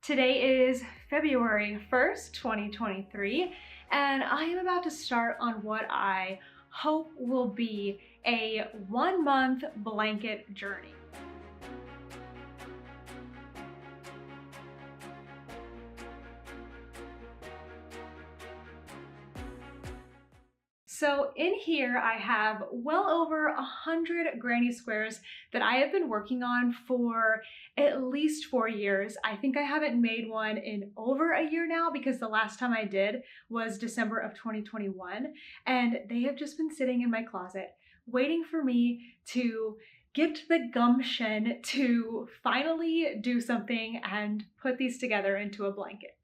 Today is February 1st, 2023, and I am about to start on what I hope will be a 1-month blanket journey. So in here, I have well over 100 granny squares that I have been working on for at least 4 years. I think I haven't made one in over a year now because the last time I did was December of 2021. And they have just been sitting in my closet waiting for me to get the gumption to finally do something and put these together into a blanket.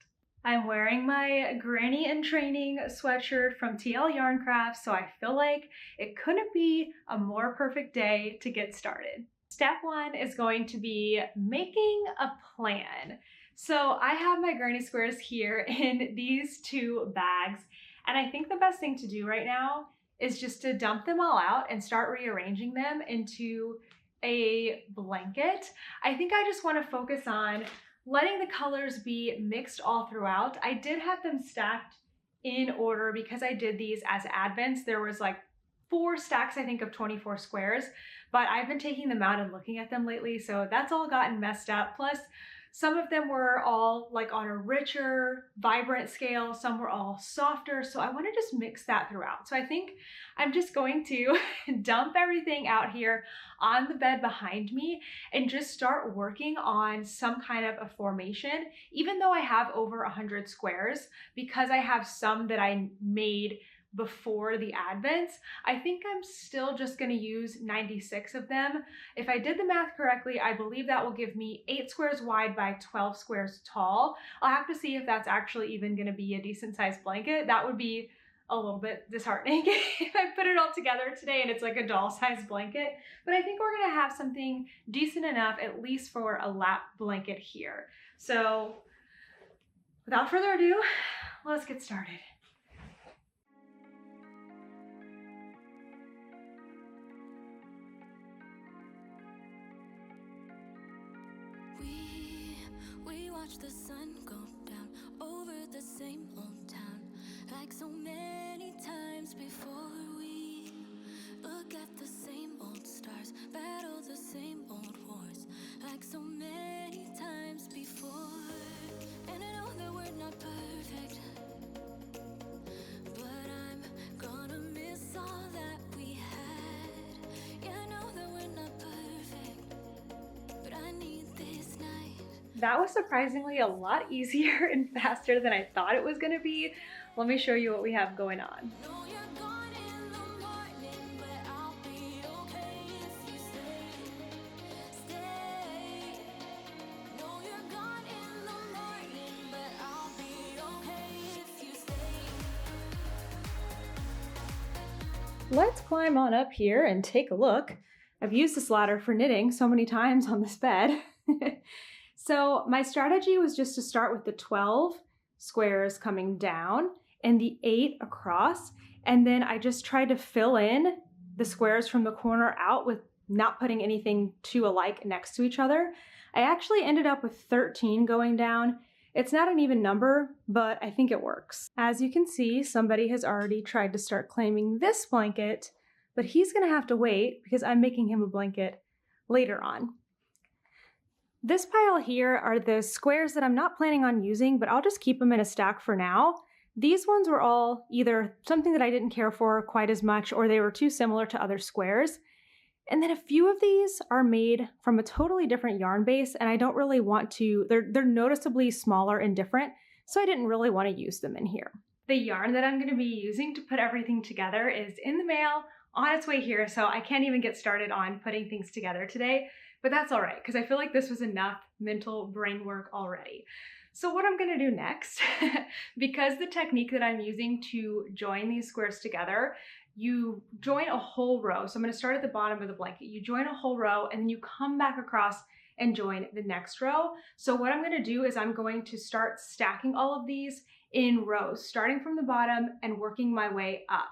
I'm wearing my Granny in Training sweatshirt from TL Yarn Crafts, so I feel like it couldn't be a more perfect day to get started. Step 1 is going to be making a plan. So I have my granny squares here in these 2 bags, and I think the best thing to do right now is just to dump them all out and start rearranging them into a blanket. I think I just want to focus on letting the colors be mixed all throughout. I did have them stacked in order because I did these as advents. There was like 4 stacks, I think, of 24 squares, but I've been taking them out and looking at them lately, so that's all gotten messed up. Plus, some of them were all like on a richer, vibrant scale, some were all softer, so I want to just mix that throughout. So I think I'm just going to dump everything out here on the bed behind me and just start working on some kind of a formation, even though I have over 100 squares, because I have some that I made before the advents. I think I'm still just going to use 96 of them. If I did the math correctly, I believe that will give me 8 squares wide by 12 squares tall. I'll have to see if that's actually even going to be a decent sized blanket. That would be a little bit disheartening if I put it all together today and it's like a doll-sized blanket. But I think we're going to have something decent enough, at least for a lap blanket here. So without further ado, let's get started. We watch the sun go down over the same old town, like so many times before. We look at the same old stars, battle the same old wars, like so many times before. And I know that we're not perfect, but I'm gonna miss all that we had. Yeah, I know that we're not perfect, but I need this night. That was surprisingly a lot easier and faster than I thought it was going to be. Let me show you what we have going on. Let's climb on up here and take a look. I've used this ladder for knitting so many times on this bed. So my strategy was just to start with the 12 squares coming down and the 8 across. And then I just tried to fill in the squares from the corner out with not putting anything too alike next to each other. I actually ended up with 13 going down. It's not an even number, but I think it works. As you can see, somebody has already tried to start claiming this blanket, but he's gonna have to wait because I'm making him a blanket later on. This pile here are the squares that I'm not planning on using, but I'll just keep them in a stack for now. These ones were all either something that I didn't care for quite as much, or they were too similar to other squares. And then a few of these are made from a totally different yarn base, and I don't really want to, they're noticeably smaller and different, so I didn't really want to use them in here. The yarn that I'm going to be using to put everything together is in the mail, on its way here, so I can't even get started on putting things together today. But that's all right, because I feel like this was enough mental brain work already. So what I'm gonna do next, because the technique that I'm using to join these squares together, you join a whole row. So I'm gonna start at the bottom of the blanket. You join a whole row and then you come back across and join the next row. So what I'm gonna do is I'm going to start stacking all of these in rows, starting from the bottom and working my way up.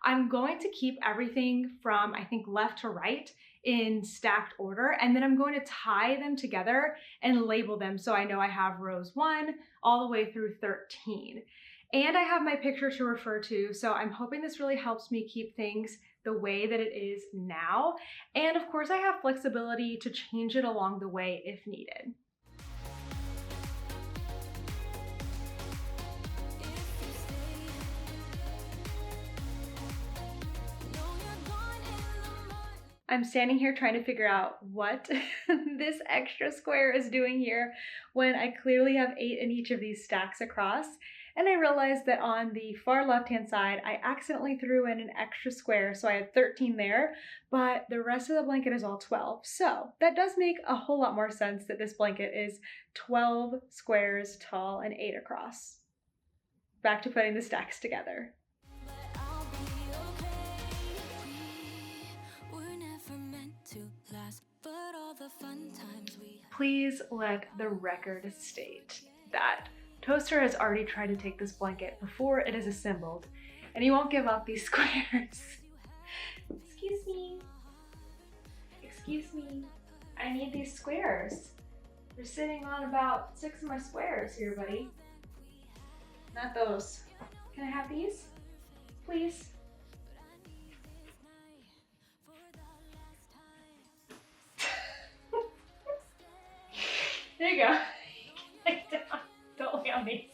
I'm going to keep everything from, I think, left to right in stacked order, and then I'm going to tie them together and label them so I know I have rows 1 all the way through 13. And I have my picture to refer to, so I'm hoping this really helps me keep things the way that it is now. And of course, I have flexibility to change it along the way if needed. I'm standing here trying to figure out what this extra square is doing here when I clearly have 8 in each of these stacks across. And I realized that on the far left-hand side, I accidentally threw in an extra square, so I had 13 there, but the rest of the blanket is all 12. So that does make a whole lot more sense that this blanket is 12 squares tall and 8 across. Back to putting the stacks together. Please let the record state that Toaster has already tried to take this blanket before it is assembled, and he won't give up these squares. Excuse me. Excuse me. I need these squares. You're sitting on about 6 of my squares here, buddy. Not those. Can I have these? Please? There you go. Don't lay on these.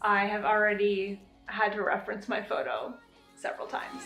I have already had to reference my photo several times.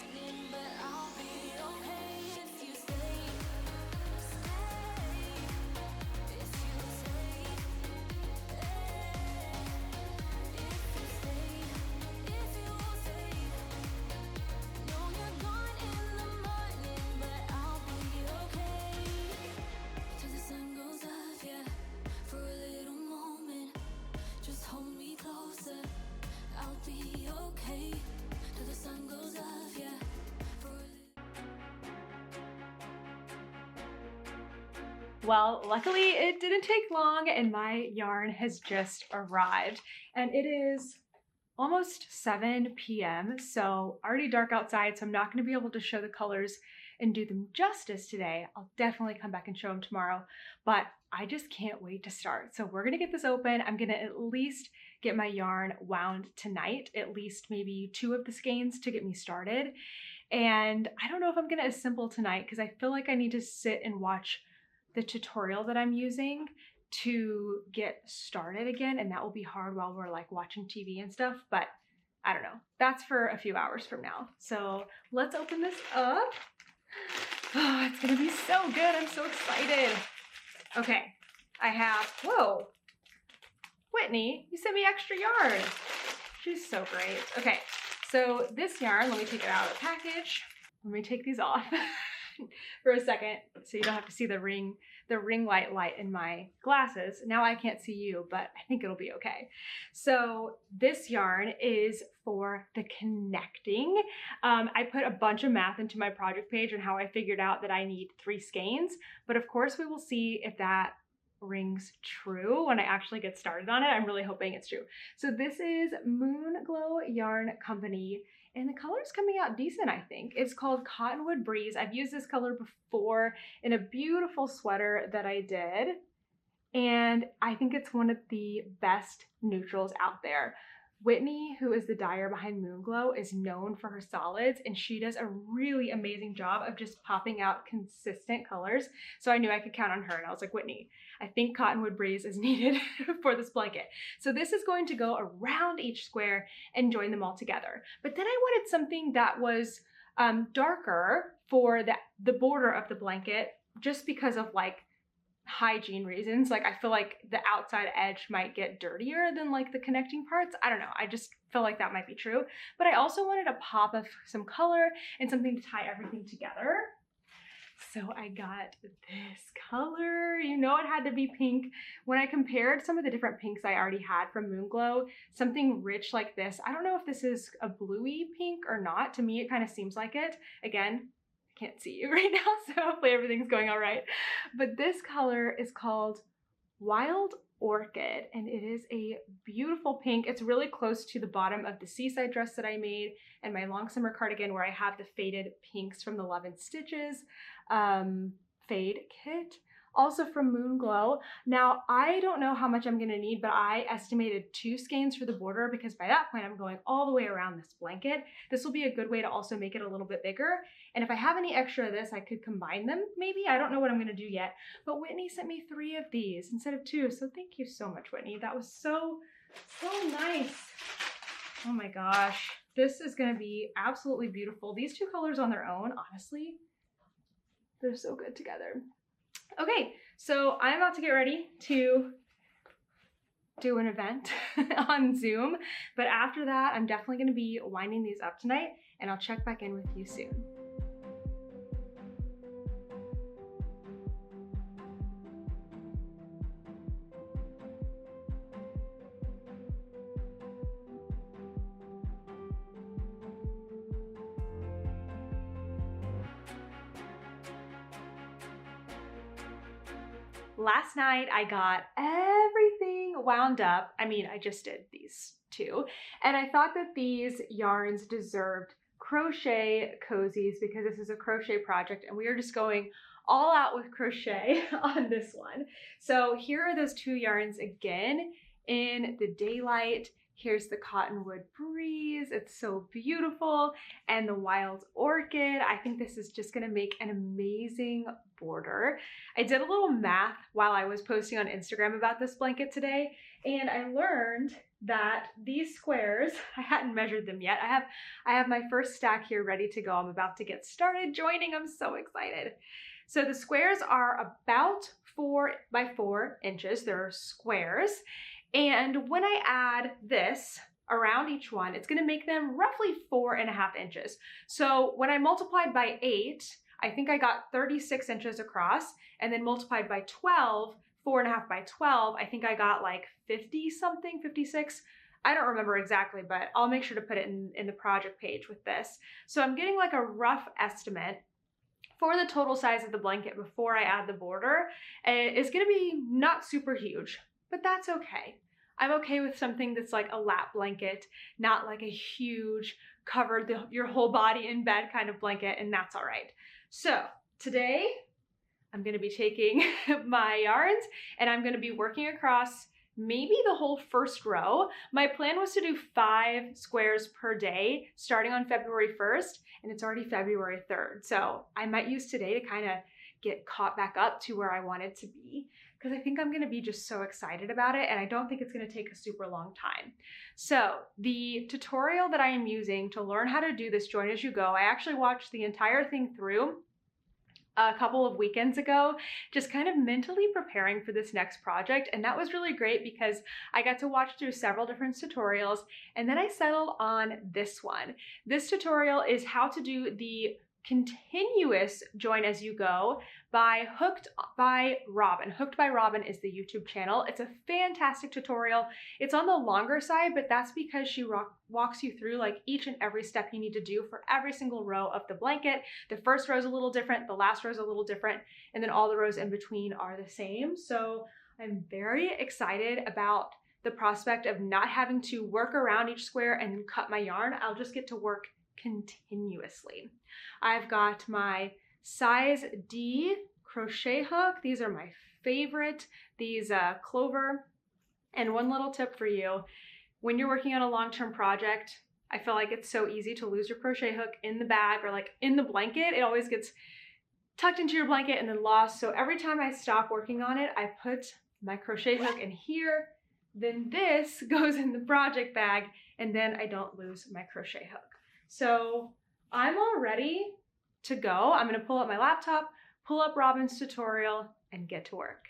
Well, luckily it didn't take long and my yarn has just arrived, and it is almost 7 p.m. so already dark outside, so I'm not going to be able to show the colors and do them justice today. I'll definitely come back and show them tomorrow, but I just can't wait to start. So we're going to get this open. I'm going to at least get my yarn wound tonight, at least maybe 2 of the skeins to get me started. And I don't know if I'm going to assemble tonight because I feel like I need to sit and watch the tutorial that I'm using to get started again, and that will be hard while we're like watching TV and stuff, but I don't know. That's for a few hours from now. So let's open this up. Oh, it's gonna be so good. I'm so excited. Okay, I have, whoa, Whitney, you sent me extra yarn. She's so great. Okay, so this yarn, let me take it out of the package. Let me take these off for a second so you don't have to see the ring light in my glasses. Now I can't see you, but I think it'll be okay. So this yarn is for the connecting. I put a bunch of math into my project page on how I figured out that I need 3 skeins, but of course we will see if that rings true when I actually get started on it. I'm really hoping it's true. So this is Moon Glow Yarn Company, and the color's coming out decent, I think. It's called Cottonwood Breeze. I've used this color before in a beautiful sweater that I did, and I think it's one of the best neutrals out there. Whitney, who is the dyer behind Moonglow, is known for her solids, and she does a really amazing job of just popping out consistent colors. So I knew I could count on her, and I was like, Whitney, I think Cottonwood Breeze is needed for this blanket. So this is going to go around each square and join them all together. But then I wanted something that was darker for the border of the blanket, just because of like hygiene reasons. Like I feel like the outside edge might get dirtier than like the connecting parts. I don't know. I just feel like that might be true. But I also wanted a pop of some color and something to tie everything together. So I got this color. You know it had to be pink. When I compared some of the different pinks I already had from Moonglow, something rich like this, I don't know if this is a bluey pink or not. To me, it kind of seems like it. Again, can't see you right now, so hopefully everything's going all right. But this color is called Wild Orchid, and it is a beautiful pink. It's really close to the bottom of the seaside dress that I made and my long summer cardigan where I have the faded pinks from the Love and Stitches fade kit. Also from Moon Glow. Now, I don't know how much I'm gonna need, but I estimated 2 skeins for the border because by that point I'm going all the way around this blanket. This will be a good way to also make it a little bit bigger. And if I have any extra of this, I could combine them maybe. I don't know what I'm gonna do yet. But Whitney sent me 3 of these instead of 2. So thank you so much, Whitney. That was so nice. Oh my gosh. This is gonna be absolutely beautiful. These 2 colors on their own, honestly, they're so good together. Okay, so I'm about to get ready to do an event on Zoom, but after that, I'm definitely gonna be winding these up tonight, and I'll check back in with you soon. Last night I got everything wound up. I mean, I just did these 2, and I thought that these yarns deserved crochet cozies because this is a crochet project and we are just going all out with crochet on this one. So here are those 2 yarns again in the daylight. Here's the Cottonwood Breeze. It's so beautiful. And the Wild Orchid. I think this is just gonna make an amazing border. I did a little math while I was posting on Instagram about this blanket today, and I learned that these squares, I hadn't measured them yet. I have my first stack here ready to go. I'm about to get started joining. I'm so excited. So the squares are about 4 by 4 inches. They're squares. And when I add this around each one, it's gonna make them roughly 4.5 inches. So when I multiplied by 8, I think I got 36 inches across, and then multiplied by 12, 4.5 by 12, I think I got like 50 something, 56. I don't remember exactly, but I'll make sure to put it in the project page with this. So I'm getting like a rough estimate for the total size of the blanket before I add the border. It's gonna be not super huge, but that's okay. I'm okay with something that's like a lap blanket, not like a huge cover your whole body in bed kind of blanket, and that's all right. So today I'm gonna be taking my yarns and I'm gonna be working across maybe the whole first row. My plan was to do 5 squares per day starting on February 1st, and it's already February 3rd. So I might use today to kind of get caught back up to where I wanted to be, because I think I'm gonna be just so excited about it, and I don't think it's gonna take a super long time. So the tutorial that I am using to learn how to do this join as you go, I actually watched the entire thing through a couple of weekends ago, just kind of mentally preparing for this next project. And that was really great because I got to watch through several different tutorials, and then I settled on this one. This tutorial is how to do the continuous join as you go by Hooked by Robin. Hooked by Robin is the YouTube channel. It's a fantastic tutorial. It's on the longer side, but that's because she walks you through like each and every step you need to do for every single row of the blanket. The first row is a little different, the last row is a little different, and then all the rows in between are the same. So I'm very excited about the prospect of not having to work around each square and cut my yarn. I'll just get to work continuously. I've got my size D crochet hook. These are my favorite, these Clover. And one little tip for you, when you're working on a long-term project, I feel like it's so easy to lose your crochet hook in the bag or like in the blanket. It always gets tucked into your blanket and then lost. So every time I stop working on it, I put my crochet hook in here, then this goes in the project bag, and then I don't lose my crochet hook. So I'm all ready to go. I'm gonna pull up my laptop, pull up Robin's tutorial, and get to work.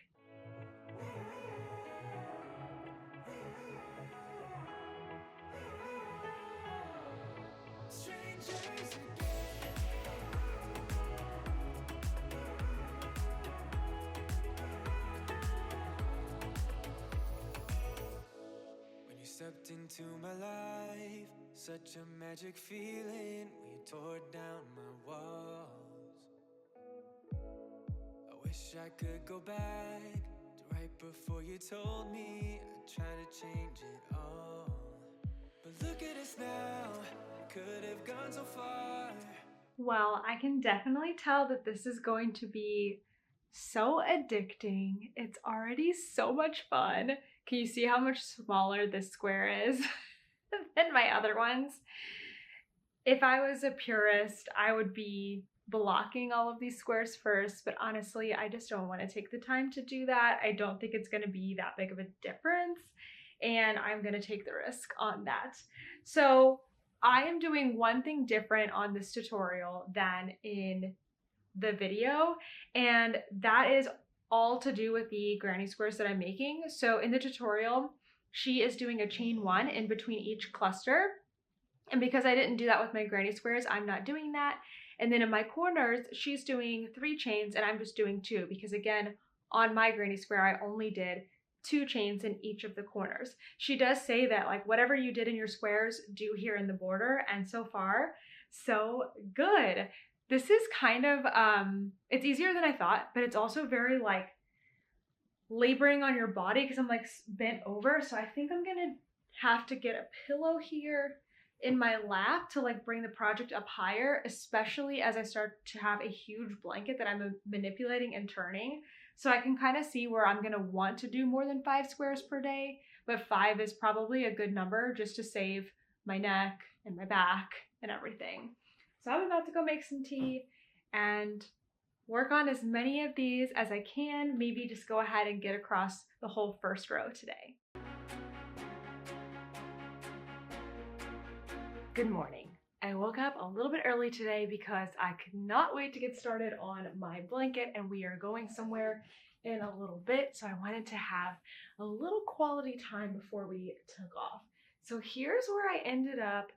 When you stepped into my life, such a magic feeling when you tore down my walls. I wish I could go back to right before you told me I tried to change it all. But look at us now, could have gone so far. Well, I can definitely tell that this is going to be so addicting. It's already so much fun. Can you see how much smaller this square is than my other ones? If I was a purist, I would be blocking all of these squares first, but honestly, I just don't want to take the time to do that. I don't think it's going to be that big of a difference, and I'm going to take the risk on that. So I am doing one thing different on this tutorial than in the video, and that is all to do with the granny squares that I'm making. So in the tutorial, she is doing a chain one in between each cluster. And because I didn't do that with my granny squares, I'm not doing that. And then in my corners, she's doing 3 chains and I'm just doing 2 because again, on my granny square, I only did 2 chains in each of the corners. She does say that like whatever you did in your squares, do here in the border. And so far, so good. This is kind of, it's easier than I thought, but it's also very like laboring on your body because I'm like bent over. So I think I'm gonna have to get a pillow here in my lap to like bring the project up higher, especially as I start to have a huge blanket that I'm manipulating and turning. So I can kind of see where I'm gonna want to do more than 5 squares per day, but 5 is probably a good number just to save my neck and my back and everything. So I'm about to go make some tea and work on as many of these as I can, maybe just go ahead and get across the whole first row today. Good morning. I woke up a little bit early today because I could not wait to get started on my blanket, and we are going somewhere in a little bit, so I wanted to have a little quality time before we took off. So here's where I ended up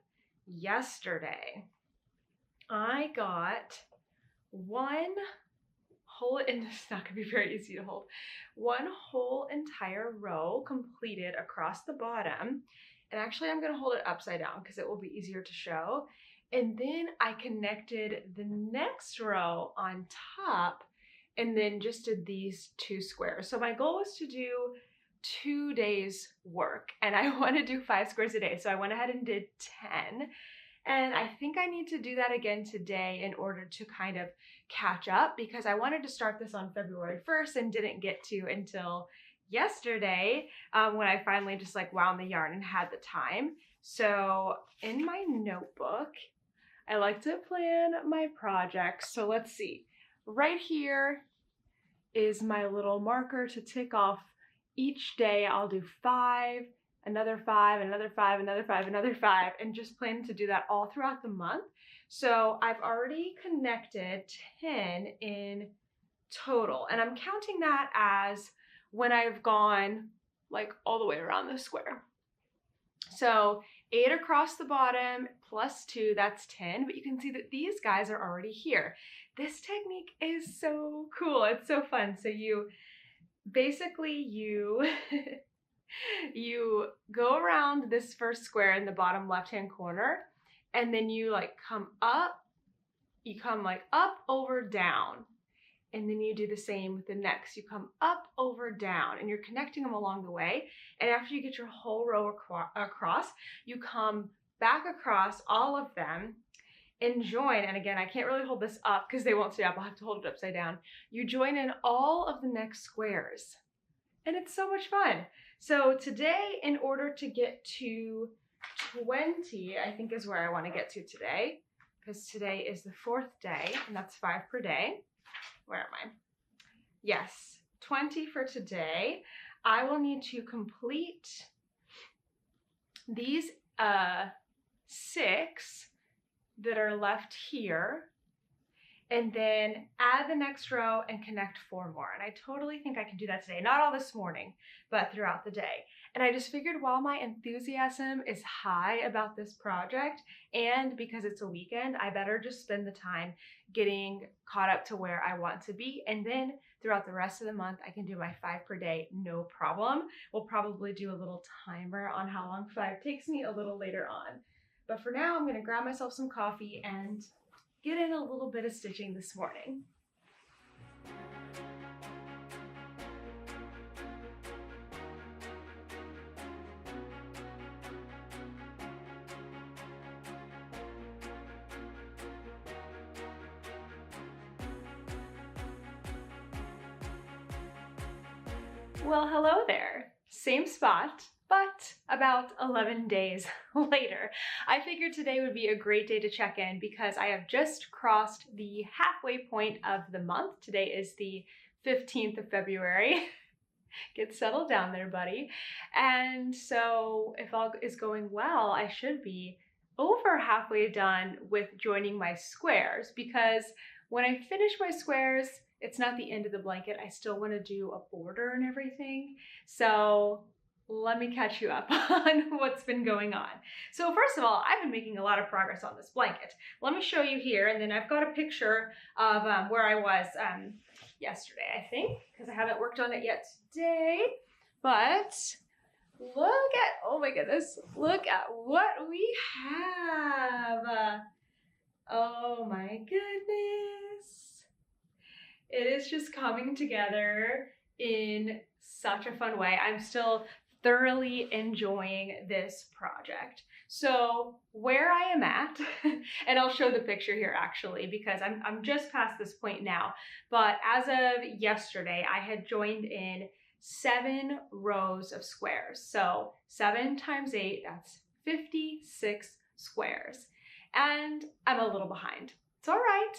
yesterday. I got one whole, and it's not gonna be very easy to hold, one whole entire row completed across the bottom. And actually I'm gonna hold it upside down because it will be easier to show. And then I connected the next row on top and then just did these 2 squares. So my goal was to do 2 days work and I want to do 5 squares a day. So I went ahead and did 10. And I think I need to do that again today in order to kind of catch up because I wanted to start this on February 1st and didn't get to until yesterday when I finally just like wound the yarn and had the time. So in my notebook, I like to plan my projects. So let's see, right here is my little marker to tick off each day. I'll do 5, another 5, another 5, another 5, another 5, and just plan to do that all throughout the month. So I've already connected 10 in total, and I'm counting that as when I've gone like all the way around the square. So 8 across the bottom plus 2, that's 10, but you can see that these guys are already here. This technique is so cool. It's so fun. So you basically, you go around this first square in the bottom left-hand corner, and then you like come up, you come like up, over, down. And then you do the same with the next. You come up, over, down, and you're connecting them along the way. And after you get your whole row across, you come back across all of them and join. And again, I can't really hold this up because they won't stay up. I'll have to hold it upside down. You join in all of the next squares. And it's so much fun. So today, in order to get to 20, I think is where I want to get to today, because today is the 4th day, and that's 5 per day. Where am I? Yes, 20 for today. I will need to complete these 6 that are left here, and then add the next row and connect 4 more. And I totally think I can do that today. Not all this morning, but throughout the day. And I just figured while my enthusiasm is high about this project, and because it's a weekend, I better just spend the time getting caught up to where I want to be. And then throughout the rest of the month, I can do my 5 per day, no problem. We'll probably do a little timer on how long 5 takes me a little later on. But for now, I'm gonna grab myself some coffee and get in a little bit of stitching this morning. Well, hello there. Same spot, but about 11 days later. I figured today would be a great day to check in because I have just crossed the halfway point of the month. Today is the 15th of February. Get settled down there, buddy. And so if all is going well, I should be over halfway done with joining my squares, because when I finish my squares, it's not the end of the blanket. I still want to do a border and everything. So let me catch you up on what's been going on. So first of all, I've been making a lot of progress on this blanket. Let me show you here, and then I've got a picture of where I was yesterday, I think, because I haven't worked on it yet today. But look at, oh my goodness, look at what we have. Oh my goodness. It is just coming together in such a fun way. I'm still thoroughly enjoying this project. So where I am at, and I'll show the picture here actually, because I'm just past this point now, but as of yesterday, I had joined in 7 rows of squares. So 7 times 8, that's 56 squares. And I'm a little behind. It's all right.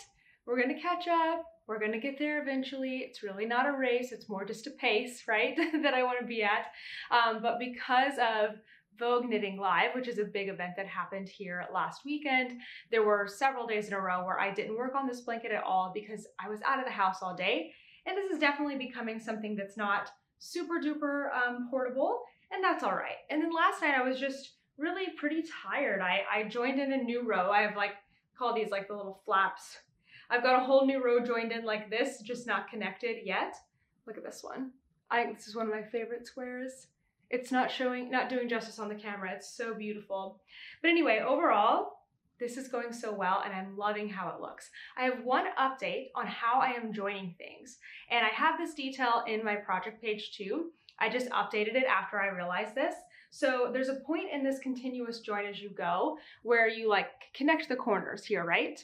We're gonna catch up. We're gonna get there eventually. It's really not a race. It's more just a pace, right, that I wanna be at. But because of Vogue Knitting Live, which is a big event that happened here last weekend, there were several days in a row where I didn't work on this blanket at all because I was out of the house all day. And this is definitely becoming something that's not super duper portable, and that's all right. And then last night I was just really pretty tired. I joined in a new row. I have call these like the little flaps. I've got a whole new row joined in like this, just not connected yet. Look at this one. I think this is one of my favorite squares. It's not doing justice on the camera. It's so beautiful. But anyway, overall, this is going so well and I'm loving how it looks. I have one update on how I am joining things, and I have this detail in my project page too. I just updated it after I realized this. So there's a point in this continuous join as you go where you connect the corners here, right?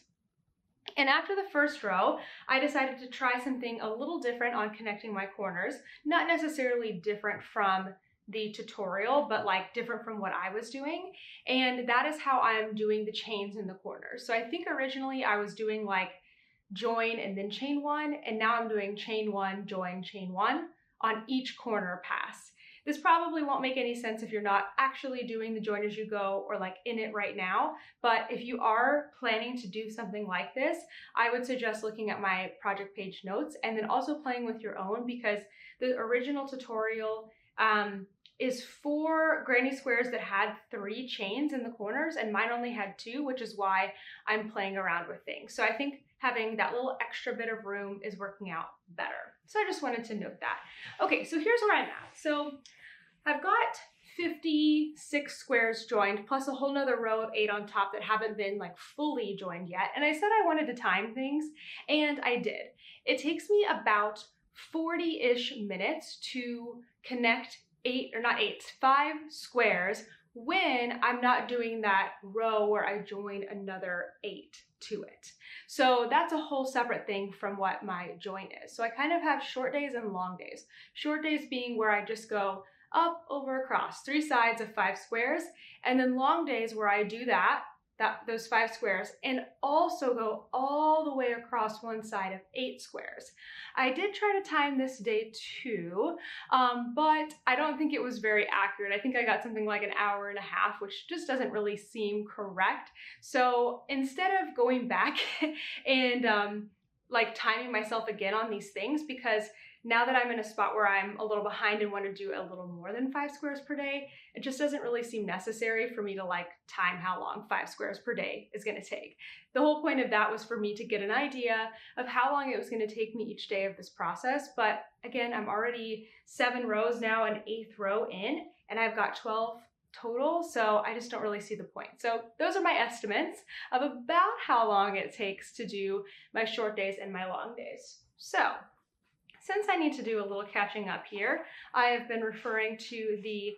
And after the first row, I decided to try something a little different on connecting my corners, not necessarily different from the tutorial, but different from what I was doing. And that is how I'm doing the chains in the corners. So I think originally I was doing join and then chain 1, and now I'm doing chain 1, join, chain 1 on each corner pass. This probably won't make any sense if you're not actually doing the join as you go or in it right now, but if you are planning to do something like this, I would suggest looking at my project page notes and then also playing with your own, because the original tutorial is for granny squares that had 3 chains in the corners, and mine only had 2, which is why I'm playing around with things. So I think having that little extra bit of room is working out better. So I just wanted to note that. Okay, so here's where I'm at. So I've got 56 squares joined, plus a whole nother row of 8 on top that haven't been fully joined yet. And I said I wanted to time things, and I did. It takes me about 40-ish minutes to connect 5 squares when I'm not doing that row where I join another 8 to it. So that's a whole separate thing from what my join is. So I kind of have short days and long days. Short days being where I just go up, over, across, 3 sides of 5 squares, and then long days where I do those 5 squares and also go all the way across one side of 8 squares. I did try to time this day too, but I don't think it was very accurate. I think I got something like an hour and a half, which just doesn't really seem correct. So instead of going back and timing myself again on these things, because now that I'm in a spot where I'm a little behind and want to do a little more than 5 squares per day, it just doesn't really seem necessary for me to time how long 5 squares per day is going to take. The whole point of that was for me to get an idea of how long it was going to take me each day of this process. But again, I'm already 7 rows now, an 8th row in, and I've got 12 total, so I just don't really see the point. So those are my estimates of about how long it takes to do my short days and my long days. So since I need to do a little catching up here, I have been referring to the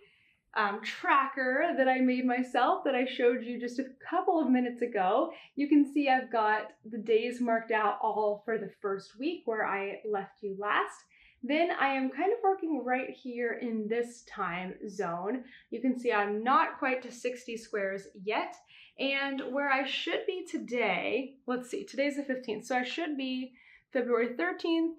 tracker that I made myself that I showed you just a couple of minutes ago. You can see I've got the days marked out all for the first week where I left you last. Then I am kind of working right here in this time zone. You can see I'm not quite to 60 squares yet. And where I should be today, let's see, today's the 15th. So I should be February 13th,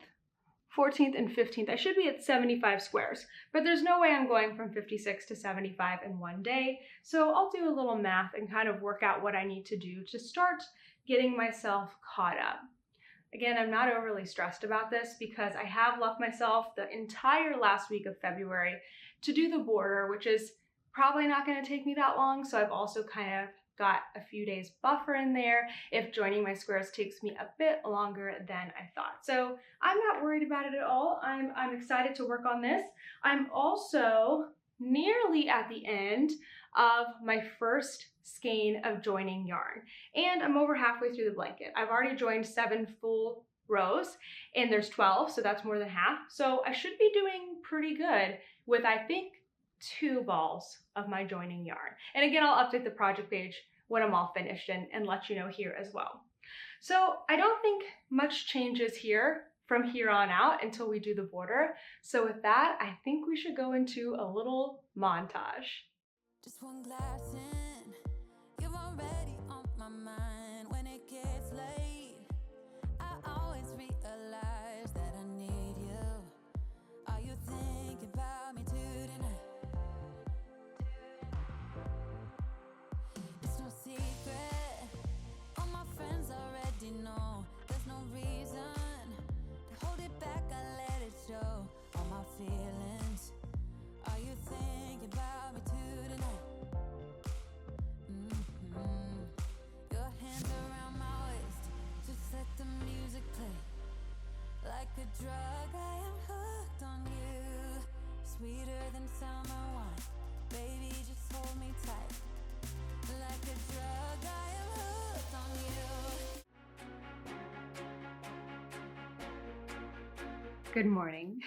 14th, and 15th. I should be at 75 squares, but there's no way I'm going from 56 to 75 in one day. So I'll do a little math and kind of work out what I need to do to start getting myself caught up. Again, I'm not overly stressed about this because I have left myself the entire last week of February to do the border, which is probably not going to take me that long. So I've also kind of got a few days buffer in there if joining my squares takes me a bit longer than I thought. So I'm not worried about it at all. I'm excited to work on this. I'm also nearly at the end of my first skein of joining yarn, and I'm over halfway through the blanket. I've already joined 7 full rows and there's 12, so that's more than half. So I should be doing pretty good with, I think, 2 balls of my joining yarn. And again, I'll update the project page when I'm all finished and let you know here as well. So I don't think much changes here from here on out until we do the border. So with that, I think we should go into a little montage. Just one glass in, you're already on my mind. When it gets late, I always realize that I need you. Are you thinking about me tonight? It's no secret, all my friends already know. There's no reason to hold it back, I let it show. All my feelings, are you thinking about me tonight? Your hands around my waist, just let the music play. Like a drug, I am hooked on you. Sweeter than summer wine, baby, just hold me tight. Like a drug, I am hooked on you. Good morning.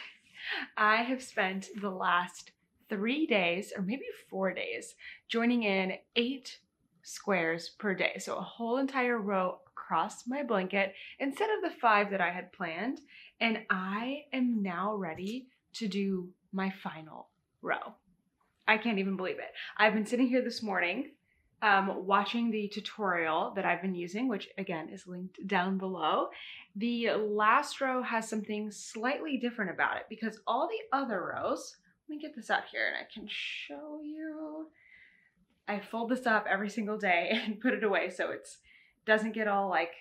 I have spent the last 3 days, or maybe 4 days, joining in 8 squares per day. So a whole entire row across my blanket instead of the 5 that I had planned. And I am now ready to do my final row. I can't even believe it. I've been sitting here this morning watching the tutorial that I've been using, which again is linked down below. The last row has something slightly different about it because all the other rows, let me get this out here and I can show you. I fold this up every single day and put it away so it doesn't get all like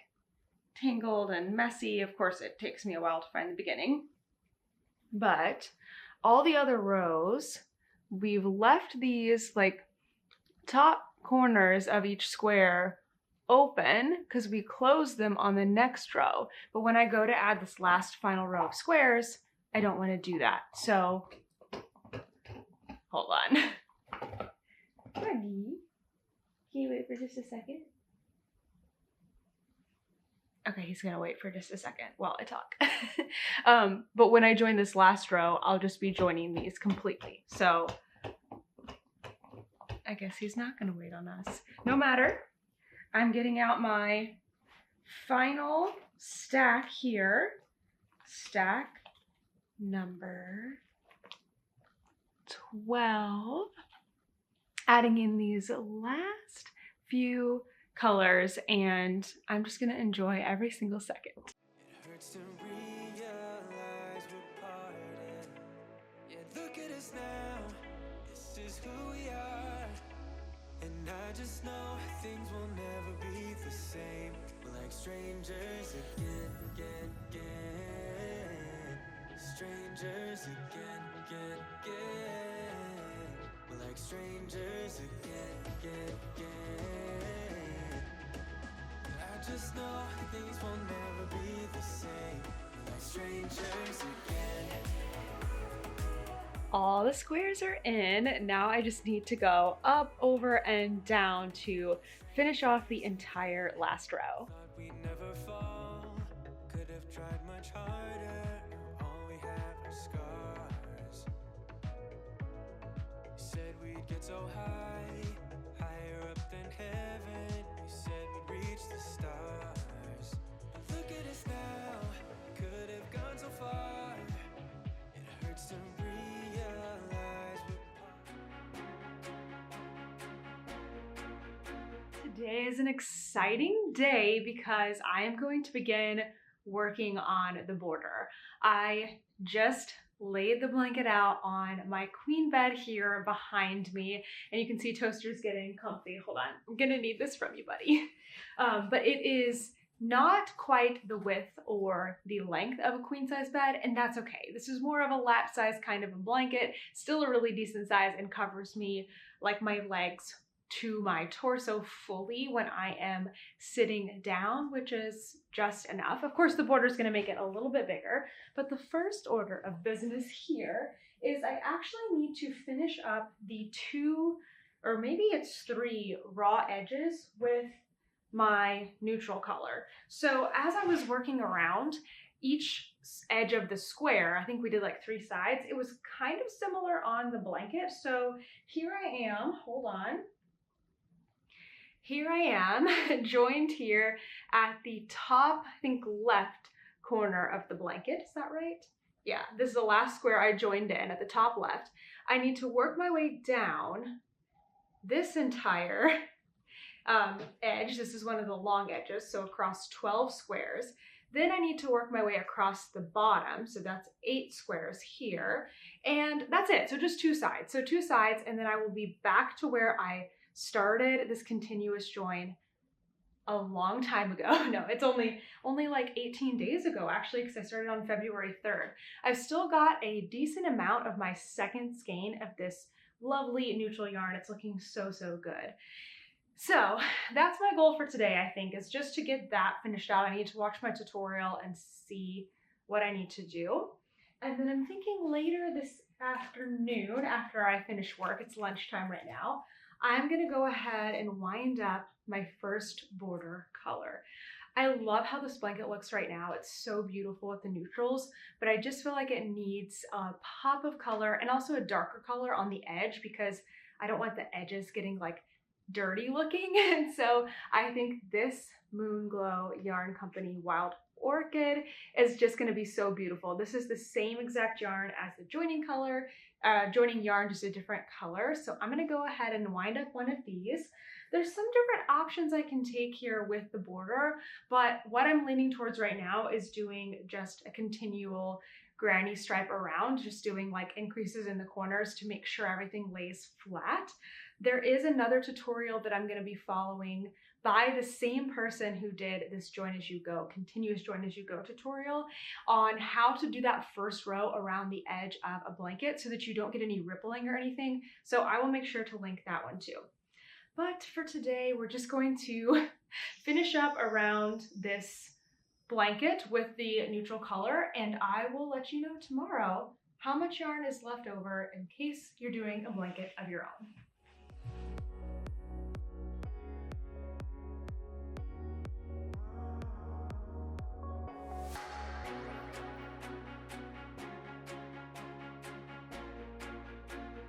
tangled and messy. Of course, it takes me a while to find the beginning, but all the other rows, we've left these like top corners of each square open because we close them on the next row. But when I go to add this last final row of squares, I don't want to do that. So hold on. Buddy, can you wait for just a second? Okay, he's gonna wait for just a second while I talk. But when I join this last row, I'll just be joining these completely. So I guess he's not gonna wait on us. No matter, I'm getting out my final stack here. Stack number 12. Adding in these last few colors, and I'm just gonna enjoy every single second. It hurts to realize we're parted. Yeah, look at us now. This is who we are. And I just know things will never be the same. We're like strangers again, again, again. Strangers again, again, again. We're like strangers again, again, again. I just know things will never be the same. We're like strangers again. All the squares are in. Now I just need to go up, over, and down to finish off the entire last row. Thought we'd never fall. Could have tried much harder. Now all we have are scars. You said we'd get so high, higher up than heaven. You said we'd reach the stars. But look at us now. Could have gone so far. Today is an exciting day because I am going to begin working on the border. I just laid the blanket out on my queen bed here behind me, and you can see Toaster's getting comfy. Hold on, I'm gonna need this from you, buddy. But it is not quite the width or the length of a queen size bed, and that's okay. This is more of a lap size kind of a blanket, still a really decent size, and covers me like my legs to my torso fully when I am sitting down, which is just enough. Of course, the border is going to make it a little bit bigger, but the first order of business here is I actually need to finish up the 2, or maybe it's 3 raw edges with my neutral color. So as I was working around each edge of the square, I think we did like 3 sides, it was kind of similar on the blanket. So here I am, hold on. Here I am, joined here at the top, I think left corner of the blanket. Is that right? Yeah, this is the last square I joined in at the top left. I need to work my way down this entire edge. This is one of the long edges, so across 12 squares. Then I need to work my way across the bottom, so that's 8 squares here. And that's it, so just 2 sides. So 2 sides, and then I will be back to where I started this continuous join a long time ago. No, it's only like 18 days ago actually, because I started on February 3rd. I've still got a decent amount of my second skein of this lovely neutral yarn. It's looking so good. So that's my goal for today, I think, is just to get that finished out. I need to watch my tutorial and see what I need to do. And then I'm thinking later this afternoon, after I finish work, it's lunchtime right now, I'm gonna go ahead and wind up my first border color. I love how this blanket looks right now. It's so beautiful with the neutrals, but I just feel like it needs a pop of color and also a darker color on the edge because I don't want the edges getting like dirty looking. And so I think this Moonglow Yarn Company Wild Orchid is just going to be so beautiful. This is the same exact yarn as the joining color, joining yarn, just a different color. So I'm going to go ahead and wind up one of these. There's some different options I can take here with the border, but what I'm leaning towards right now is doing just a continual granny stripe around, just doing like increases in the corners to make sure everything lays flat. There is another tutorial that I'm going to be following by the same person who did this join as you go, continuous join as you go tutorial on how to do that first row around the edge of a blanket so that you don't get any rippling or anything. So I will make sure to link that one too. But for today, we're just going to finish up around this blanket with the neutral color, and I will let you know tomorrow how much yarn is left over in case you're doing a blanket of your own.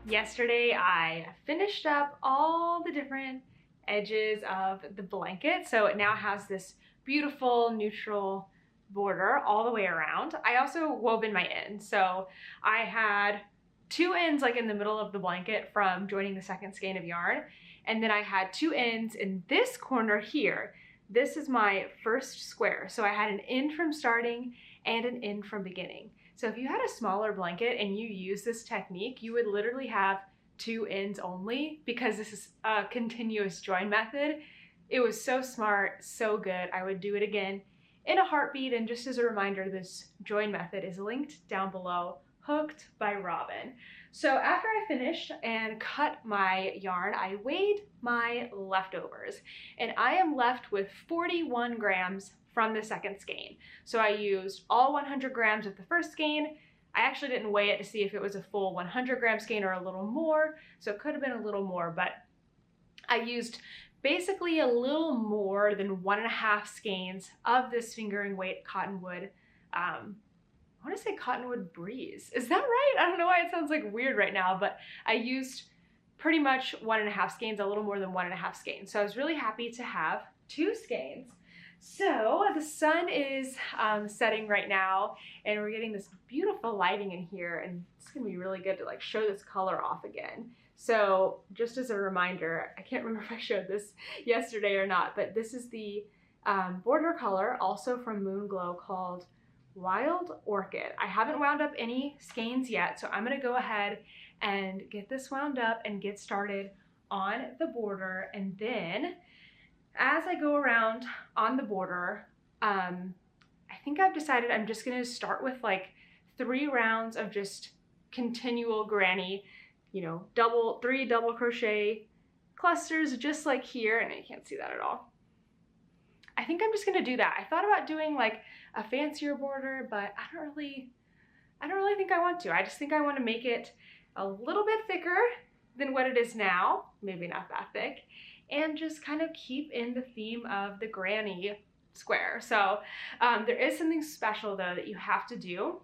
Yesterday, I finished up all the different edges of the blanket, so it now has this beautiful neutral border all the way around. I also wove in my ends, so I had 2 ends like in the middle of the blanket from joining the second skein of yarn, and then I had 2 ends in this corner here. This is my first square, so I had an end from starting and an end from beginning. So if you had a smaller blanket and you use this technique, you would literally have 2 ends only because this is a continuous join method. It was so smart, so good. I would do it again in a heartbeat. And just as a reminder, this join method is linked down below, Hooked by Robin. So after I finished and cut my yarn, I weighed my leftovers, and I am left with 41 grams from the second skein. So I used all 100 grams of the first skein. I actually didn't weigh it to see if it was a full 100 gram skein or a little more, so it could have been a little more, but I used basically a little more than 1.5 skeins of this fingering weight cottonwood. I want to say cottonwood breeze. Is that right? I don't know why it sounds like weird right now, but I used pretty much 1.5 skeins, a little more than 1.5 skeins. So I was really happy to have 2 skeins. So the sun is setting right now, and we're getting this beautiful lighting in here, and it's gonna be really good to like show this color off again. So just as a reminder, I can't remember if I showed this yesterday or not, but this is the border color, also from Moonglow, called Wild Orchid. I haven't wound up any skeins yet, so I'm gonna go ahead and get this wound up and get started on the border, and then as I go around on the border, I think I've decided I'm just gonna start with like 3 rounds of just continual granny, you know, three double crochet clusters, just like here, and I can't see that at all. I think I'm just gonna do that. I thought about doing like a fancier border, but I don't really think I want to. I just think I want to make it a little bit thicker than what it is now, maybe not that thick, and just kind of keep in the theme of the granny square. So there is something special though that you have to do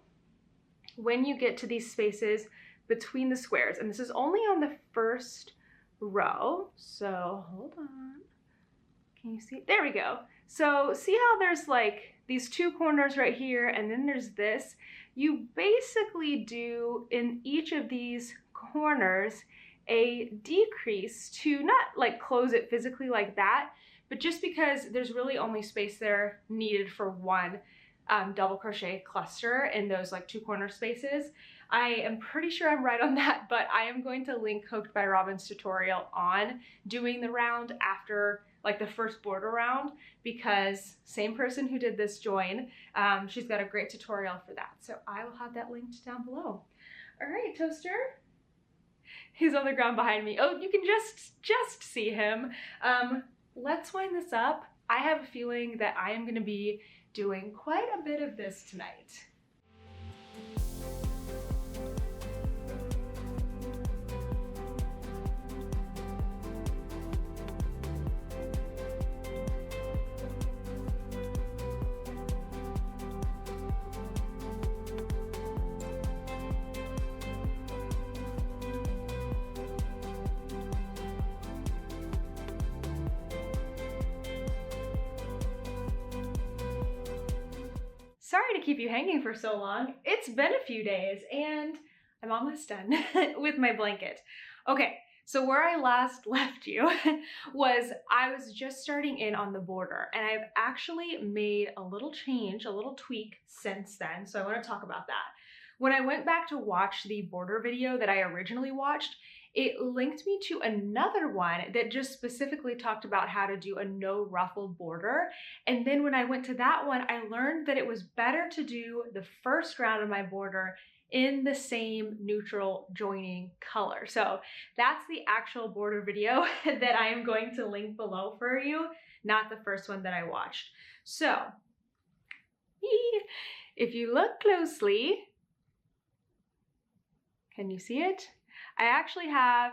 when you get to these spaces between the squares, and this is only on the first row. So hold on, can you see? There we go. So see how there's like these 2 corners right here, and then there's this. You basically do in each of these corners a decrease to not like close it physically like that, but just because there's really only space there needed for 1 double crochet cluster in those like 2 corner spaces. I am pretty sure I'm right on that, but I am going to link Hooked by Robin's tutorial on doing the round after like the first border round, because same person who did this join, she's got a great tutorial for that. So I will have that linked down below. All right, Toaster. He's on the ground behind me. Oh, you can just see him. Let's wind this up. I have a feeling that I am gonna be doing quite a bit of this tonight. Sorry to keep you hanging for so long. It's been a few days and I'm almost done with my blanket. Okay, so where I last left you was I was just starting in on the border, and I've actually made a little change, a little tweak since then. So I want to talk about that. When I went back to watch the border video that I originally watched, it linked me to another one that just specifically talked about how to do a no ruffle border. And then when I went to that one, I learned that it was better to do the first round of my border in the same neutral joining color. So that's the actual border video that I am going to link below for you, not the first one that I watched. So if you look closely, can you see it? I actually have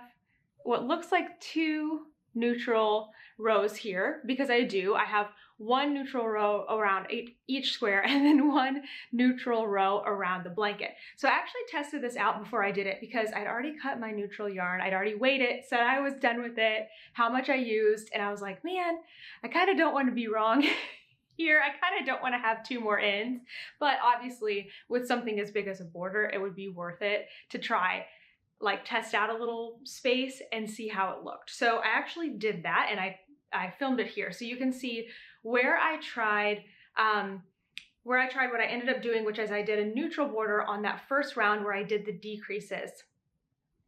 what looks like 2 neutral rows here, because I have 1 neutral row around each square and then 1 neutral row around the blanket. So I actually tested this out before I did it, because I'd already cut my neutral yarn. I'd already weighed it, said I was done with it, how much I used, and I was like, man, I kind of don't want to be wrong here. I kind of don't want to have 2 more ends, but obviously with something as big as a border, it would be worth it to try like test out a little space and see how it looked. So I actually did that, and I filmed it here. So you can see where I tried what I ended up doing, which is I did a neutral border on that first round where I did the decreases.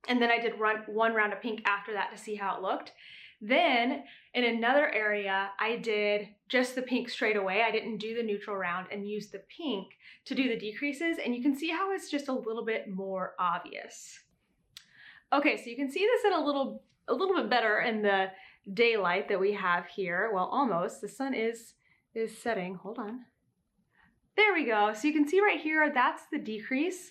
And then I did 1 round of pink after that to see how it looked. Then in another area, I did just the pink straight away. I didn't do the neutral round and used the pink to do the decreases. And you can see how it's just a little bit more obvious. Okay, so you can see this in a little bit better in the daylight that we have here. Well, almost. The sun is setting. Hold on. There we go. So you can see right here, that's the decrease.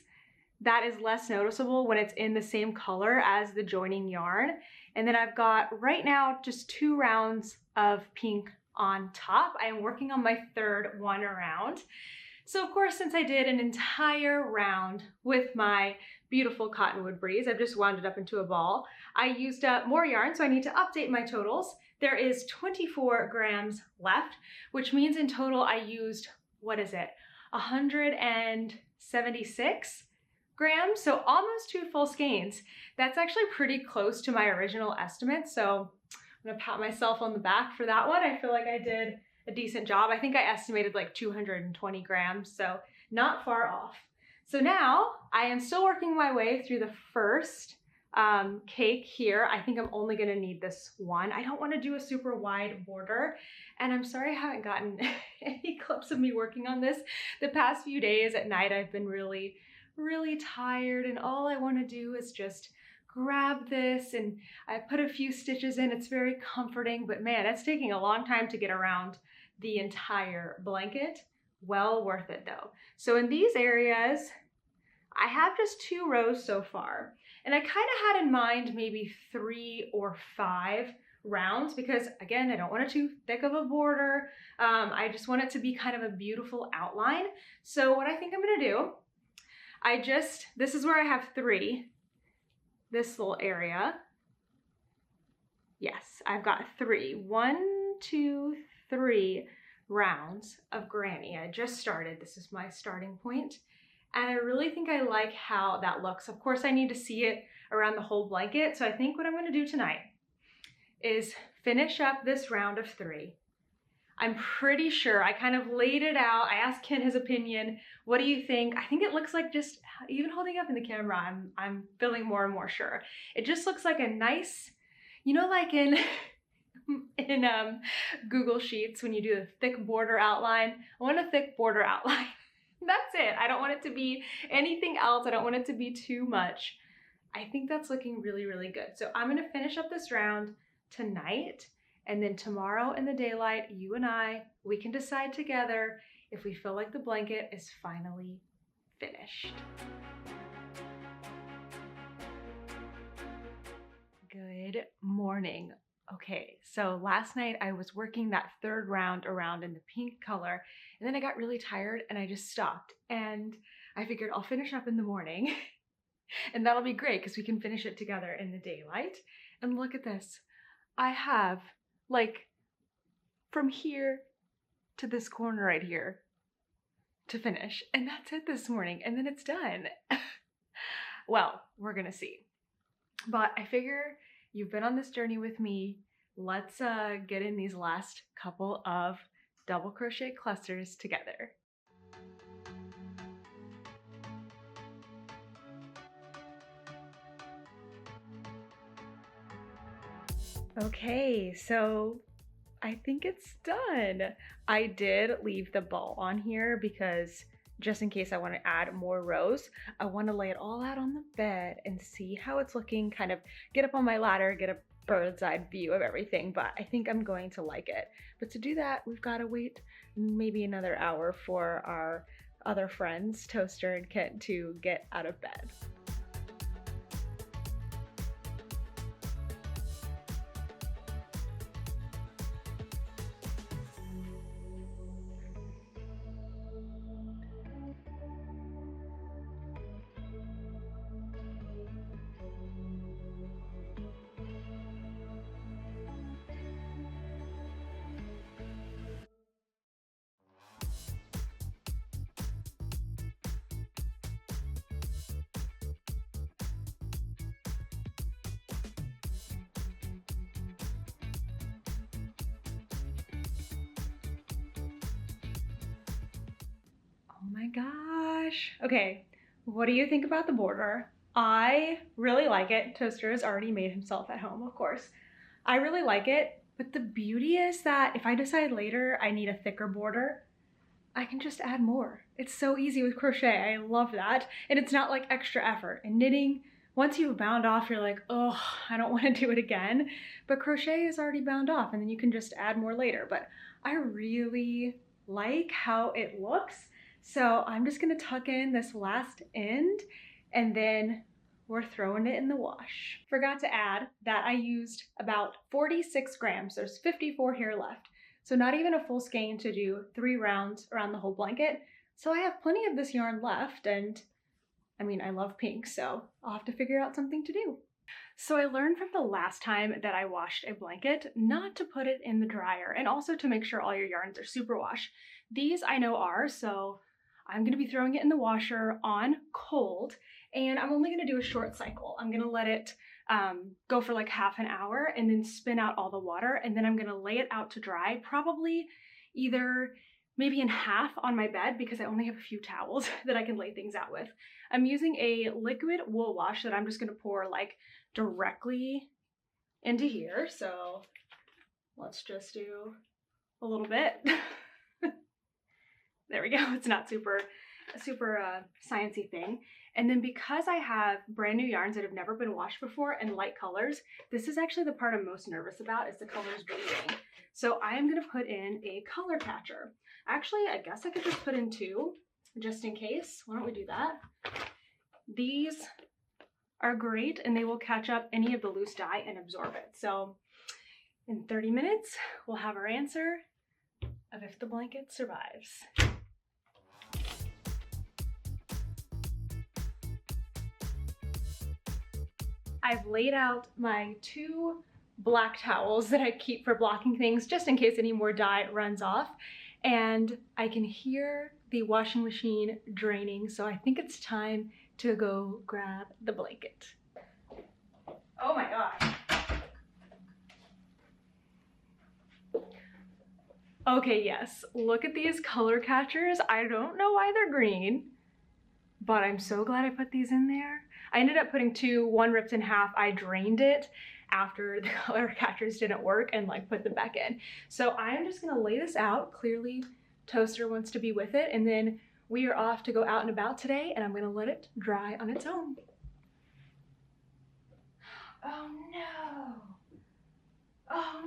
That is less noticeable when it's in the same color as the joining yarn. And then I've got right now just 2 rounds of pink on top. I am working on my 3rd one around. So of course, since I did an entire round with my beautiful Cottonwood Breeze, I've just wound it up into a ball. I used up more yarn, so I need to update my totals. there is 24 grams left, which means in total I used, what is it, 176 grams, so almost 2 full skeins. That's actually pretty close to my original estimate, so I'm gonna pat myself on the back for that one. I feel like I did a decent job. I think I estimated like 220 grams, so not far off. So now I am still working my way through the first cake here. I think I'm only gonna need this one. I don't wanna do a super wide border, and I'm sorry I haven't gotten any clips of me working on this. The past few days at night, I've been really tired, and all I wanna do is just grab this, and I put a few stitches in. It's very comforting, but man, it's taking a long time to get around the entire blanket. Well worth it though. So in these areas, I have just 2 rows so far. And I kind of had in mind maybe 3 or 5 rounds because again, I don't want it too thick of a border. I just want it to be kind of a beautiful outline. So what I think I'm gonna do, this is where I have 3, this little area. Yes, I've got 3, 1, 2, 3 rounds of granny. I just started, this is my starting point. And I really think I like how that looks. Of course, I need to see it around the whole blanket. So I think what I'm gonna do tonight is finish up this round of 3. I'm pretty sure I kind of laid it out. I asked Ken his opinion. What do you think? I think it looks like, just even holding up in the camera, I'm feeling more and more sure. It just looks like a nice, you know, like in Google Sheets when you do a thick border outline. I want a thick border outline. That's it. I don't want it to be anything else. I don't want it to be too much. I think that's looking really, really good. So I'm gonna finish up this round tonight, and then tomorrow in the daylight, you and we can decide together if we feel like the blanket is finally finished. Good morning. Okay, so last night I was working that 3rd round around in the pink color, and then I got really tired and I just stopped, and I figured I'll finish up in the morning and that'll be great because we can finish it together in the daylight. And look at this. I have like from here to this corner right here to finish, and that's it this morning, and then it's done. Well, we're gonna see. But I figure you've been on this journey with me. Let's get in these last couple of double crochet clusters together. Okay, so I think it's done. I did leave the bow on here because just in case I want to add more rows, I want to lay it all out on the bed and see how it's looking, kind of get up on my ladder, get a bird's eye view of everything, but I think I'm going to like it. But to do that, we've got to wait maybe another hour for our other friends, Toaster and Kit, to get out of bed. Oh my gosh. Okay, what do you think about the border? I really like it. Toaster has already made himself at home, of course. I really like it, but the beauty is that if I decide later I need a thicker border, I can just add more. It's so easy with crochet. I love that. And it's not like extra effort. And knitting, once you've bound off, you're like, oh, I don't want to do it again. But crochet is already bound off, and then you can just add more later. But I really like how it looks. So I'm just gonna tuck in this last end, and then we're throwing it in the wash. Forgot to add that I used about 46 grams. There's 54 here left. So not even a full skein to do 3 rounds around the whole blanket. So I have plenty of this yarn left, and I mean, I love pink, so I'll have to figure out something to do. So I learned from the last time that I washed a blanket not to put it in the dryer and also to make sure all your yarns are superwash. These I know are, so I'm gonna be throwing it in the washer on cold, and I'm only gonna do a short cycle. I'm gonna let it go for like half an hour and then spin out all the water, and then I'm gonna lay it out to dry, probably either maybe in half on my bed because I only have a few towels that I can lay things out with. I'm using a liquid wool wash that I'm just gonna pour like directly into here. So let's just do a little bit. There we go. It's not super sciencey thing. And then because I have brand new yarns that have never been washed before and light colors, this is actually the part I'm most nervous about, is the colors bleeding. So I am gonna put in a color catcher. Actually, I guess I could just put in two, just in case. Why don't we do that? These are great and they will catch up any of the loose dye and absorb it. So in 30 minutes, we'll have our answer of if the blanket survives. I've laid out my two black towels that I keep for blocking things just in case any more dye runs off. And I can hear the washing machine draining, so I think it's time to go grab the blanket. Oh my gosh. Okay, yes, look at these color catchers. I don't know why they're green, but I'm so glad I put these in there. I ended up putting two, one ripped in half. I drained it after the color catchers didn't work and like put them back in. So I'm just gonna lay this out. Clearly Toaster wants to be with it, and then we are off to go out and about today, and I'm gonna let it dry on its own. Oh no. Oh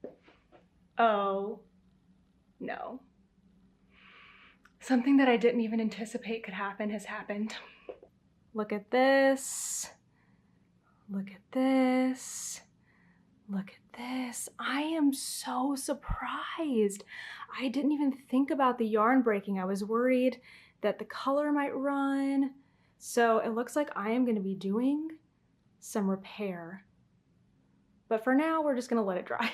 no. Oh no. Something that I didn't even anticipate could happen has happened. Look at this. Look at this. Look at this. I am so surprised. I didn't even think about the yarn breaking. I was worried that the color might run. So it looks like I am going to be doing some repair. But for now, we're just going to let it dry.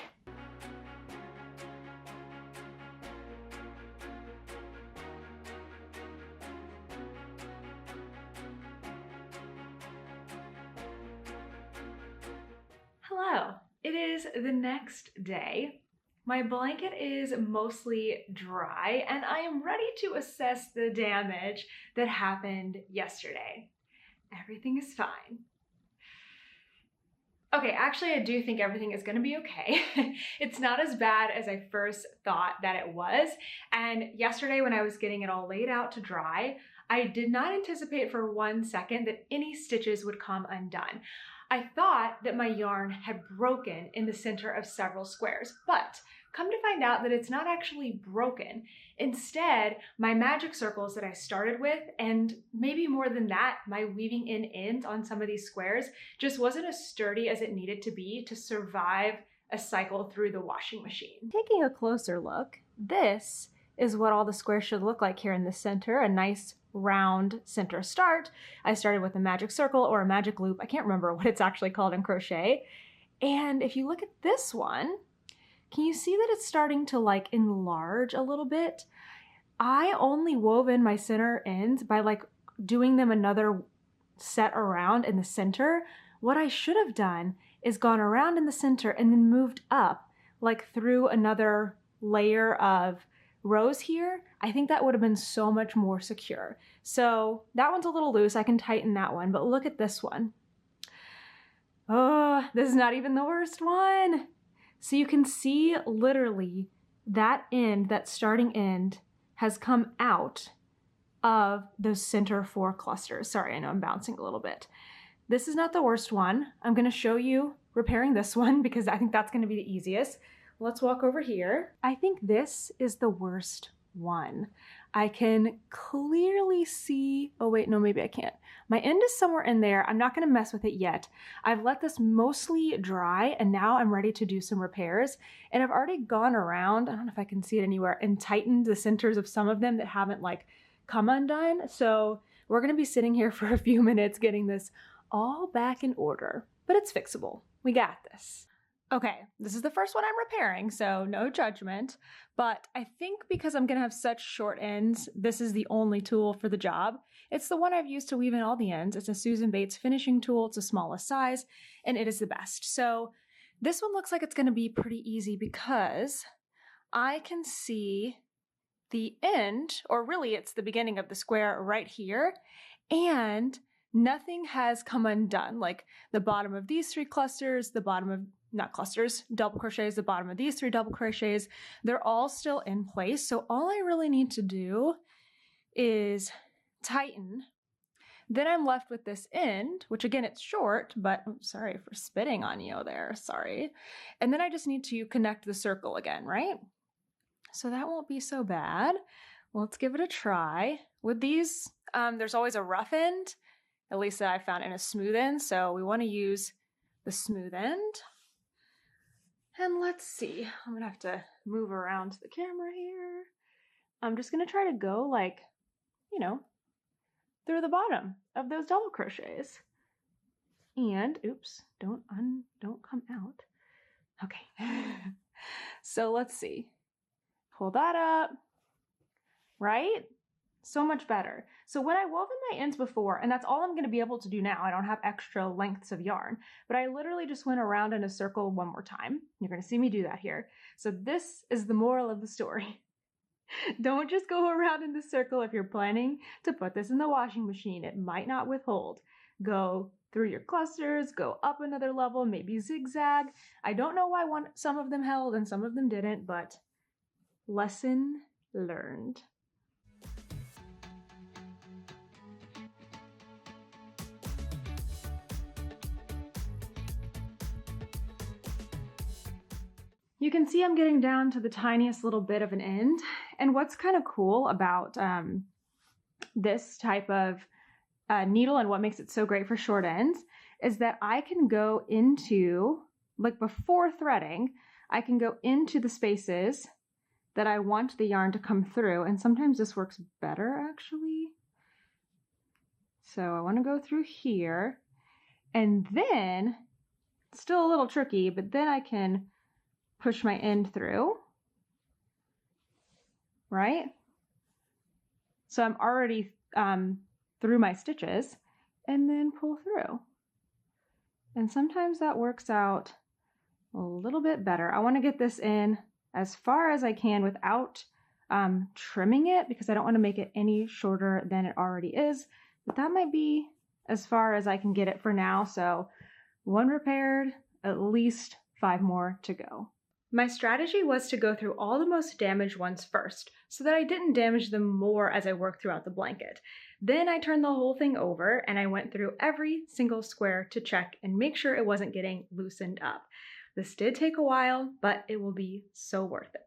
Hello, it is the next day. My blanket is mostly dry and I am ready to assess the damage that happened yesterday. Everything is fine. Okay, actually I do think everything is gonna be okay. It's not as bad as I first thought that it was. And yesterday when I was getting it all laid out to dry, I did not anticipate for 1 second that any stitches would come undone. I thought that my yarn had broken in the center of several squares, but come to find out that it's not actually broken. Instead, my magic circles that I started with, and maybe more than that, my weaving in ends on some of these squares just wasn't as sturdy as it needed to be to survive a cycle through the washing machine. Taking a closer look, this is what all the squares should look like here in the center, a nice round center start. I started with a magic circle or a magic loop. I can't remember what it's actually called in crochet. And if you look at this one, can you see that it's starting to like enlarge a little bit? I only wove in my center ends by like doing them another set around in the center. What I should have done is gone around in the center and then moved up like through another layer of rows here. I think that would have been so much more secure. So that one's a little loose. I can tighten that one, but look at this one. Oh, this is not even the worst one. So you can see literally that end, that starting end, has come out of those center 4 clusters. Sorry, I know I'm bouncing a little bit. This is not the worst one. I'm gonna show you repairing this one because I think that's gonna be the easiest. Let's walk over here. I think this is the worst one. I can clearly see, oh wait, no, maybe I can't. My end is somewhere in there. I'm not gonna mess with it yet. I've let this mostly dry and now I'm ready to do some repairs. And I've already gone around, I don't know if I can see it anywhere, and tightened the centers of some of them that haven't like come undone. So we're gonna be sitting here for a few minutes getting this all back in order, but it's fixable. We got this. Okay, this is the first one I'm repairing, so no judgment, but I think because I'm gonna have such short ends, this is the only tool for the job. It's the one I've used to weave in all the ends. It's a Susan Bates finishing tool. It's the smallest size, and it is the best. So this one looks like it's gonna be pretty easy because I can see the end, or really it's the beginning of the square right here, and nothing has come undone. Like the bottom of these 3 clusters, the bottom of, not clusters, double crochets, the bottom of these 3 double crochets, they're all still in place. So all I really need to do is tighten. Then I'm left with this end, which again, it's short, but sorry for spitting on you there, sorry. And then I just need to connect the circle again, right? So that won't be so bad. Let's give it a try. With these, there's always a rough end, at least that I found, and a smooth end. So we want to use the smooth end. And let's see, I'm gonna have to move around the camera here. I'm just gonna try to go like, you know, through the bottom of those double crochets. And oops, don't come out. Okay. So let's see. Pull that up, right? So much better. So when I wove in my ends before, and that's all I'm gonna be able to do now, I don't have extra lengths of yarn, but I literally just went around in a circle one more time. You're gonna see me do that here. So this is the moral of the story. Don't just go around in the circle if you're planning to put this in the washing machine. It might not withhold. Go through your clusters, go up another level, maybe zigzag. I don't know why some of them held and some of them didn't, but lesson learned. You can see I'm getting down to the tiniest little bit of an end. And what's kind of cool about this type of needle and what makes it so great for short ends is that I can go into, like before threading, I can go into the spaces that I want the yarn to come through. And sometimes this works better actually. So I want to go through here, and then, still a little tricky, but then I can push my end through, right? So I'm already through my stitches, and then pull through. And sometimes that works out a little bit better. I want to get this in as far as I can without trimming it, because I don't want to make it any shorter than it already is. But that might be as far as I can get it for now. So 1 repaired, at least 5 more to go. My strategy was to go through all the most damaged ones first, so that I didn't damage them more as I worked throughout the blanket. Then I turned the whole thing over and I went through every single square to check and make sure it wasn't getting loosened up. This did take a while, but it will be so worth it.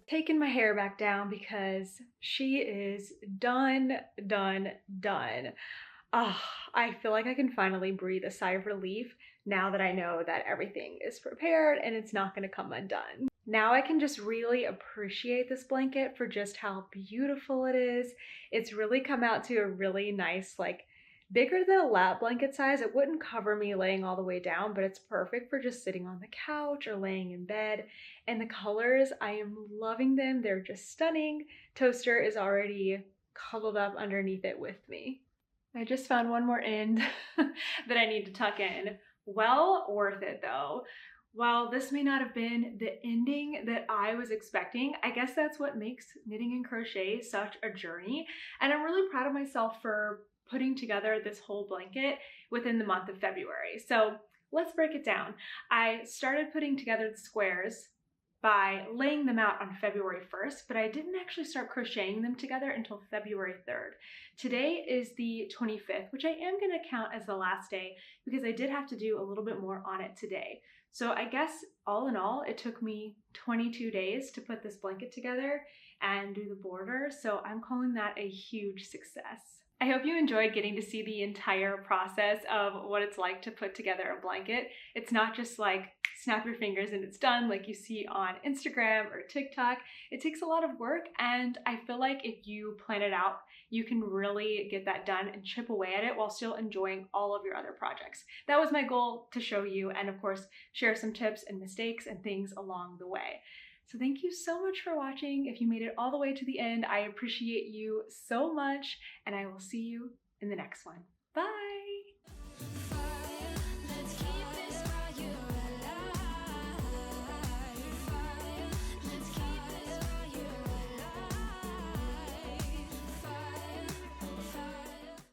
Taking my hair back down because she is done. I feel like I can finally breathe a sigh of relief now that I know that everything is prepared and it's not going to come undone. Now I can just really appreciate this blanket for just how beautiful it is. It's really come out to a really nice, like, bigger than a lap blanket size. It wouldn't cover me laying all the way down, but it's perfect for just sitting on the couch or laying in bed. And the colors, I am loving them. They're just stunning. Toaster is already cuddled up underneath it with me. I just found one more end that I need to tuck in. Well worth it though. While this may not have been the ending that I was expecting, I guess that's what makes knitting and crochet such a journey. And I'm really proud of myself for putting together this whole blanket within the month of February. So let's break it down. I started putting together the squares by laying them out on February 1st, but I didn't actually start crocheting them together until February 3rd. Today is the 25th, which I am going to count as the last day because I did have to do a little bit more on it today. So I guess all in all, it took me 22 days to put this blanket together and do the border. So I'm calling that a huge success. I hope you enjoyed getting to see the entire process of what it's like to put together a blanket. It's not just like snap your fingers and it's done like you see on Instagram or TikTok. It takes a lot of work, and I feel like if you plan it out, you can really get that done and chip away at it while still enjoying all of your other projects. That was my goal, to show you, and of course, share some tips and mistakes and things along the way. So thank you so much for watching. If you made it all the way to the end, I appreciate you so much, and I will see you in the next one. Bye!